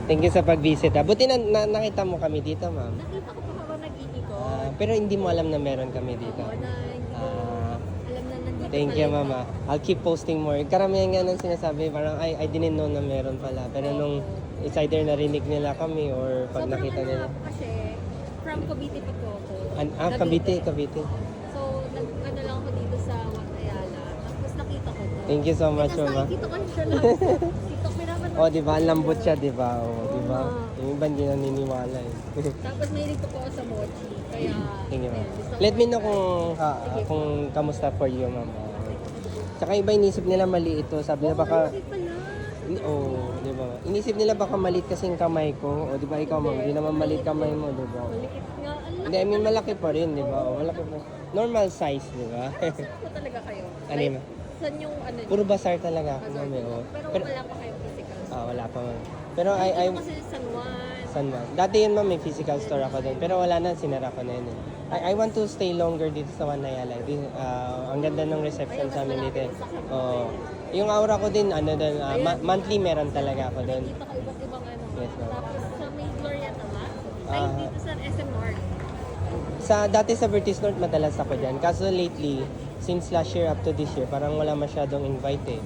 Thank you sa pag-visit. Buti nakita mo kami dito, ma'am. Nakita ko pa habang nag-iikot. Pero hindi mo alam na meron kami dito. Oo, na hindi ko alam na nandito Thank you, pala ito. mama. I'll keep posting more. Karamihan nga nang sinasabi, parang I didn't know na meron pala. Pero nung it's either narinig nila kami or pag Sobrang nakita nila. kasi from Cavite pa po ako. Cavite. So, nag-ano lang ako dito sa Wat Ayala. Tapos nakita ko to. Thank you so much, mama. Nakita ko siya lang. Dito, pinapanood Oh, di ba? Ang lambot siya, di ba? Oh, di ba? Oo. Yung iba hindi naniniwala eh. Tapos may pa po ako sa mochi. Kaya, Thank you, ma'am. ayun, gusto ko Let me know Sige. kung kamusta for you, ma'am. Tsaka iba inisip nila mali ito. Sabi nila baka... Malaki pala. di ba? Inisip nila baka malit kasing kamay ko. O, di ba ikaw, ma'am? Hindi naman malit kamay mo, di ba? Malikit nga. Ang Hindi, I mean, malaki pa rin, di ba? O, malaki pa. Normal size, di ba? laki po talaga kayo. Ano yun? Saan yung ano niyo? Puro basar talaga ako, Bazar ma'am. po. O. Pero wala pa kayong physical. Wala pa, ma'am. Pero Dito kasi San Juan. San Juan. Dati yun, ma'am, may physical store ako doon. Pero wala na, sinara ko na yun. I want to stay longer dito sa One Ayala. Ang ganda ng reception sa amin dito. Yung aura ko din, monthly meron talaga ako doon. Dito ka iba't ibang ano. Yes, ma'am. Tapos sa may Gloria naman. Ay, dito sa SM North. Dati sa Vertis North, madalas ako dyan. Kaso lately, since last year up to this year, parang wala masyadong invite eh.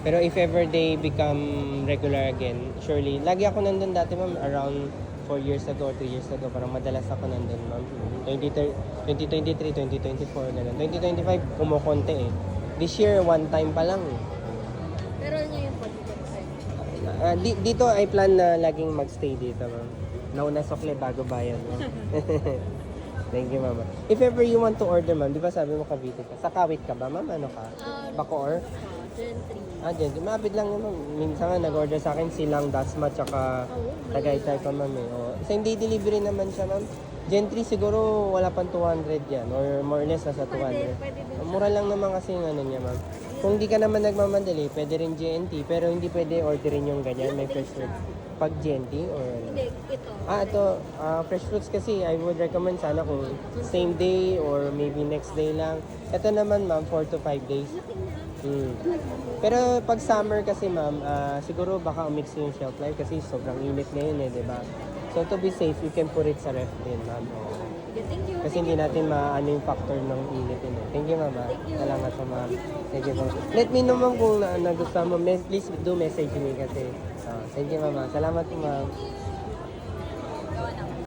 Pero if ever they become regular again, surely, lagi ako nandun dati, ma'am, around 4 years ago or 2 years ago, parang madalas ako nandun, ma'am. 2023, 2024, ganun. 2025, kumukonti eh. This year, one time pa lang eh. Pero ngayon po, dito pa kayo. Dito, I plan na laging magstay dito, ma'am. Nauna sukle bago bayad, ma'am. Thank you, mama. If ever you want to order, ma'am, di ba sabi mo Cavite ka? Sa Kawit ka ba, ma'am? Ano ka? Bacoor? Gen 3. Gen 3. Mapit lang yun, ma'am. Minsan nga nag-order sa akin silang Dasma tsaka Tagaytay pa, ma'am eh. Same day delivery naman siya, ma'am. Gen 3 siguro wala pang 200 yan or more or less nasa 200. Pwede din. Mura lang naman kasi yung ano niya, ma'am. Kung di ka naman nagmamadali, pwede rin GNT, pero hindi pwede orderin yung ganyan, may fresh fruits. Pag GNT or ano? Hindi, ito. Ito, fresh fruits kasi I would recommend sana kung same day or maybe next day lang. Ito naman, ma'am, 4 to 5 days. Pero pag summer kasi, ma'am, siguro baka umix yung shelf life kasi sobrang init ngayon eh, di ba? So to be safe, you can put it sa ref din, ma'am. Thank you. Kasi hindi natin maano yung factor ng init yun eh. Thank you, ma'am. Salamat po, ma'am. Thank you po. Let me know, ma'am, kung nagustuhan mo. Please do message me kasi. Thank you, ma'am. Salamat po, ma'am.